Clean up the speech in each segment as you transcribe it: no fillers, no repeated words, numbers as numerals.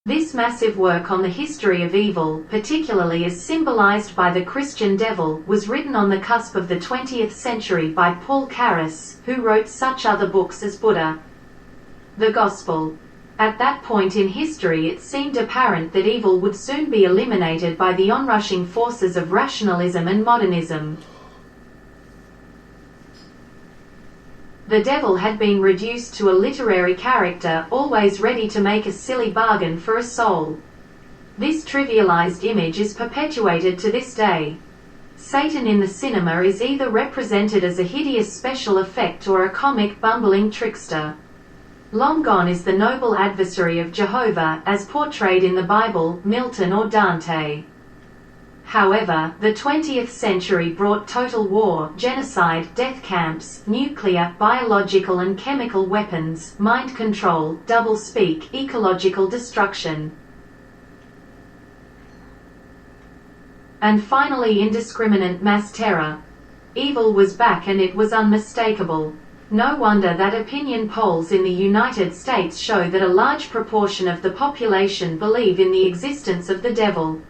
This massive work on the history of evil, particularly as symbolized by the Christian devil, was written on the cusp of the 20th century by Paul Carus, who wrote such other books as Buddha, the Gospel. At that point in history it seemed apparent that evil would soon be eliminated by the onrushing forces of rationalism and modernism. The devil had been reduced to a literary character, always ready to make a silly bargain for a soul. This trivialized image is perpetuated to this day. Satan in the cinema is either represented as a hideous special effect or a comic, bumbling trickster. Long gone is the noble adversary of Jehovah, as portrayed in the Bible, Milton or Dante. However, the 20th century brought total war, genocide, death camps, nuclear, biological and chemical weapons, mind control, double-speak, ecological destruction, and finally indiscriminate mass terror. Evil was back and it was unmistakable. No wonder that opinion polls in the United States show that a large proportion of the population believe in the existence of the devil.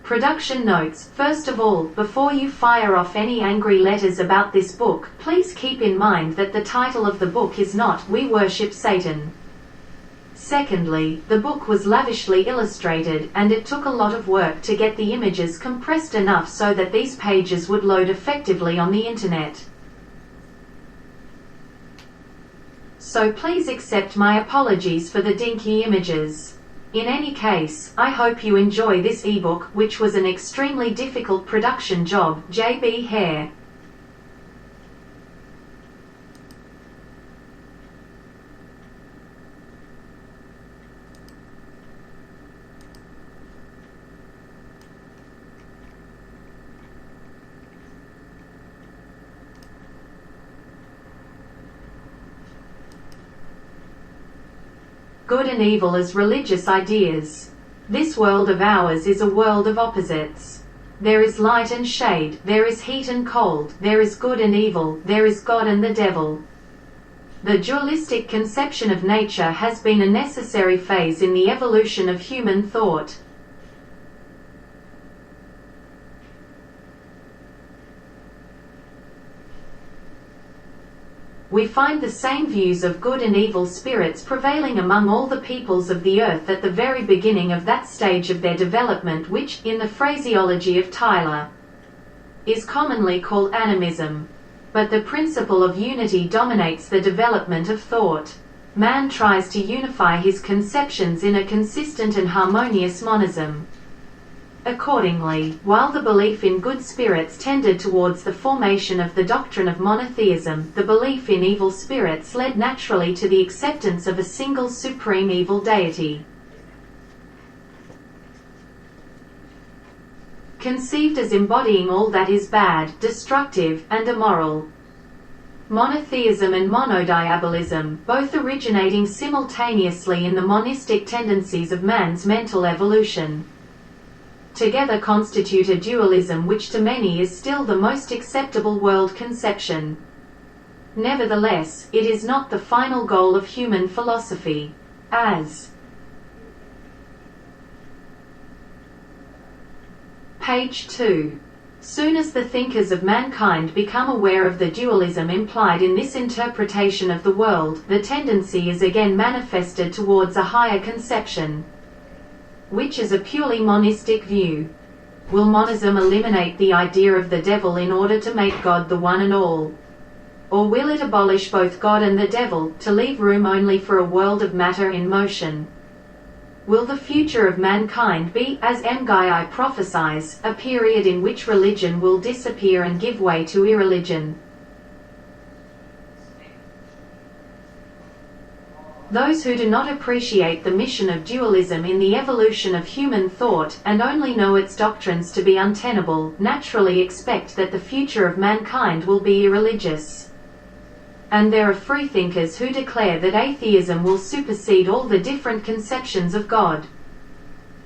Production notes: first of all, before you fire off any angry letters about this book, please keep in mind that the title of the book is not "We Worship Satan." Secondly, the book was lavishly illustrated, and it took a lot of work to get the images compressed enough so that these pages would load effectively on the internet. So please accept my apologies for the dinky images. In any case, I hope you enjoy this ebook, which was an extremely difficult production job. J.B. Hare. Good and evil as religious ideas. This world of ours is a world of opposites. There is light and shade, there is heat and cold, there is good and evil, there is God and the devil. The dualistic conception of nature has been a necessary phase in the evolution of human thought. We find the same views of good and evil spirits prevailing among all the peoples of the earth at the very beginning of that stage of their development which, in the phraseology of Tyler, is commonly called animism. But the principle of unity dominates the development of thought. Man tries to unify his conceptions in a consistent and harmonious monism. Accordingly, while the belief in good spirits tended towards the formation of the doctrine of monotheism, the belief in evil spirits led naturally to the acceptance of a single supreme evil deity, conceived as embodying all that is bad, destructive, and immoral. Monotheism and monodiabolism, both originating simultaneously in the monistic tendencies of man's mental evolution, together constitute a dualism which to many is still the most acceptable world conception. Nevertheless, it is not the final goal of human philosophy. As Page 2. Soon as the thinkers of mankind become aware of the dualism implied in this interpretation of the world, the tendency is again manifested towards a higher conception, which is a purely monistic view. Will monism eliminate the idea of the devil in order to make God the one and all? Or will it abolish both God and the devil, to leave room only for a world of matter in motion? Will the future of mankind be, as M. Guy prophesies, a period in which religion will disappear and give way to irreligion? Those who do not appreciate the mission of dualism in the evolution of human thought, and only know its doctrines to be untenable, naturally expect that the future of mankind will be irreligious. And there are freethinkers who declare that atheism will supersede all the different conceptions of God.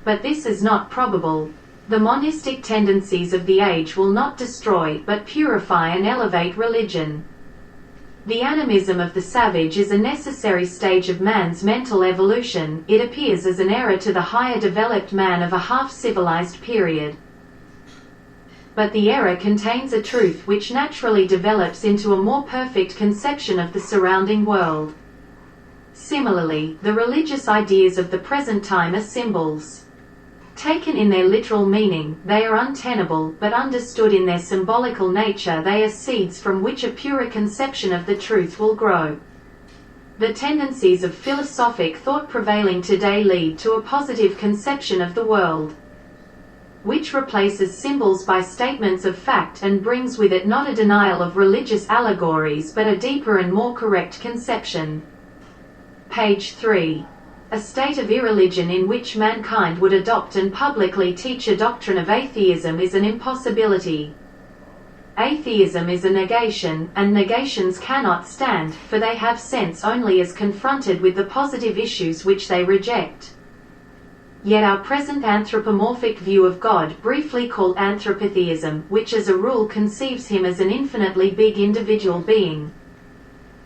But this is not probable. The monistic tendencies of the age will not destroy, but purify and elevate religion. The animism of the savage is a necessary stage of man's mental evolution. It appears as an error to the higher developed man of a half-civilized period. But the error contains a truth which naturally develops into a more perfect conception of the surrounding world. Similarly, the religious ideas of the present time are symbols. Taken in their literal meaning, they are untenable, but understood in their symbolical nature, they are seeds from which a purer conception of the truth will grow. The tendencies of philosophic thought prevailing today lead to a positive conception of the world, which replaces symbols by statements of fact and brings with it not a denial of religious allegories but a deeper and more correct conception. Page 3. A state of irreligion in which mankind would adopt and publicly teach a doctrine of atheism is an impossibility. Atheism is a negation, and negations cannot stand, for they have sense only as confronted with the positive issues which they reject. Yet our present anthropomorphic view of God, briefly called anthropotheism, which as a rule conceives him as an infinitely big individual being,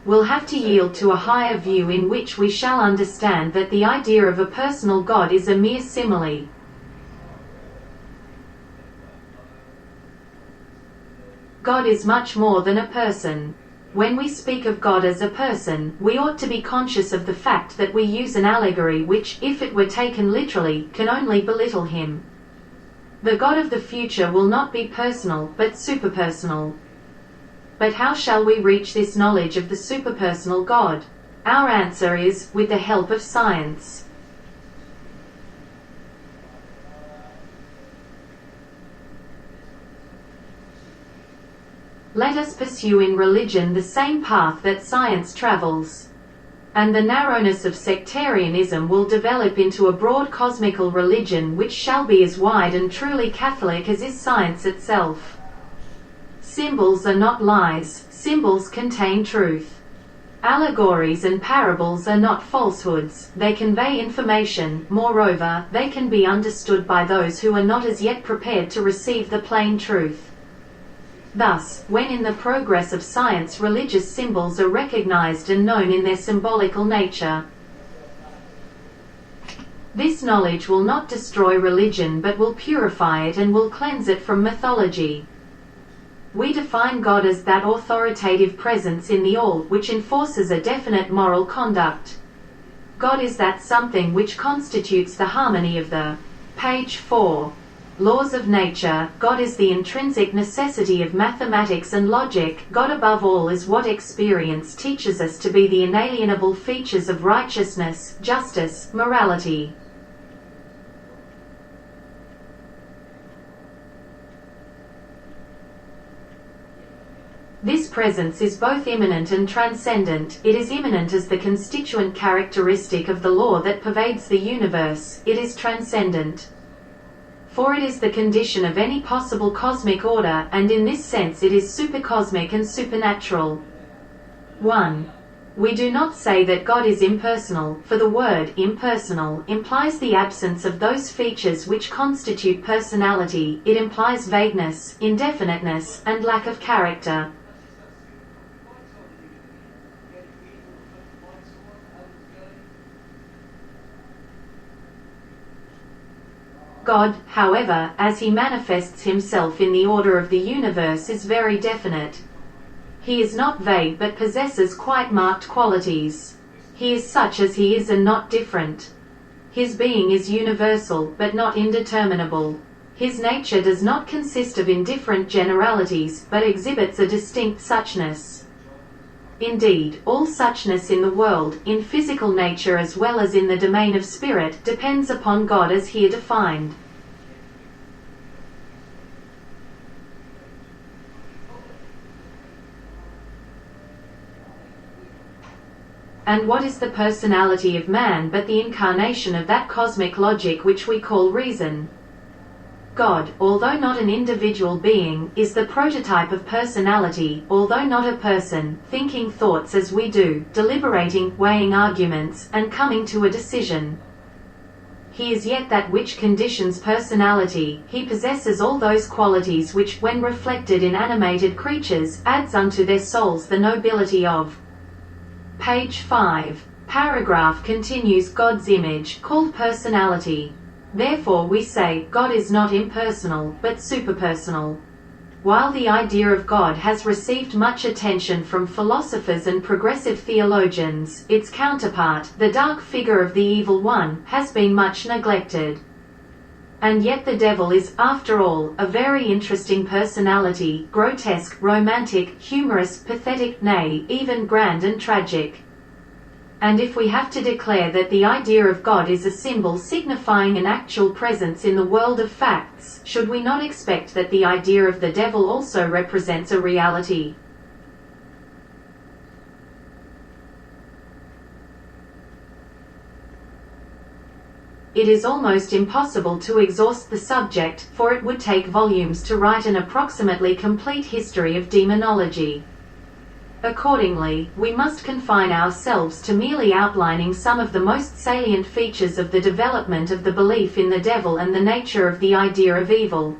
will have to yield to a higher view in which we shall understand that the idea of a personal God is a mere simile. God is much more than a person. When we speak of God as a person, we ought to be conscious of the fact that we use an allegory which, if it were taken literally, can only belittle him. The God of the future will not be personal, but superpersonal. But how shall we reach this knowledge of the superpersonal God? Our answer is, with the help of science. Let us pursue in religion the same path that science travels, and the narrowness of sectarianism will develop into a broad cosmical religion which shall be as wide and truly Catholic as is science itself. Symbols are not lies, symbols contain truth. Allegories and parables are not falsehoods, they convey information. Moreover, they can be understood by those who are not as yet prepared to receive the plain truth. Thus, when in the progress of science religious symbols are recognized and known in their symbolical nature, this knowledge will not destroy religion but will purify it and will cleanse it from mythology. We define God as that authoritative presence in the all which enforces a definite moral conduct. God is that something which constitutes the harmony of the page 4. Laws of nature. God is the intrinsic necessity of mathematics and logic. God above all is what experience teaches us to be the inalienable features of righteousness, justice, morality. This presence is both immanent and transcendent. It is immanent as the constituent characteristic of the law that pervades the universe. It is transcendent, for it is the condition of any possible cosmic order, and in this sense it is supercosmic and supernatural. 1. We do not say that God is impersonal, for the word impersonal implies the absence of those features which constitute personality. It implies vagueness, indefiniteness, and lack of character. God, however, as he manifests himself in the order of the universe is very definite. He is not vague but possesses quite marked qualities. He is such as he is and not different. His being is universal but not indeterminable. His nature does not consist of indifferent generalities but exhibits a distinct suchness. Indeed, all suchness in the world, in physical nature as well as in the domain of spirit, depends upon God as here defined. And what is the personality of man but the incarnation of that cosmic logic which we call reason? God, although not an individual being, is the prototype of personality, although not a person, thinking thoughts as we do, deliberating, weighing arguments, and coming to a decision. He is yet that which conditions personality. He possesses all those qualities which, when reflected in animated creatures, adds unto their souls the nobility of. Page 5. Paragraph continues God's image, called personality. Therefore we say, God is not impersonal, but superpersonal. While the idea of God has received much attention from philosophers and progressive theologians, its counterpart, the dark figure of the evil one, has been much neglected. And yet the devil is, after all, a very interesting personality, grotesque, romantic, humorous, pathetic, nay, even grand and tragic. And if we have to declare that the idea of God is a symbol signifying an actual presence in the world of facts, should we not expect that the idea of the devil also represents a reality? It is almost impossible to exhaust the subject, for it would take volumes to write an approximately complete history of demonology. Accordingly, we must confine ourselves to merely outlining some of the most salient features of the development of the belief in the devil and the nature of the idea of evil.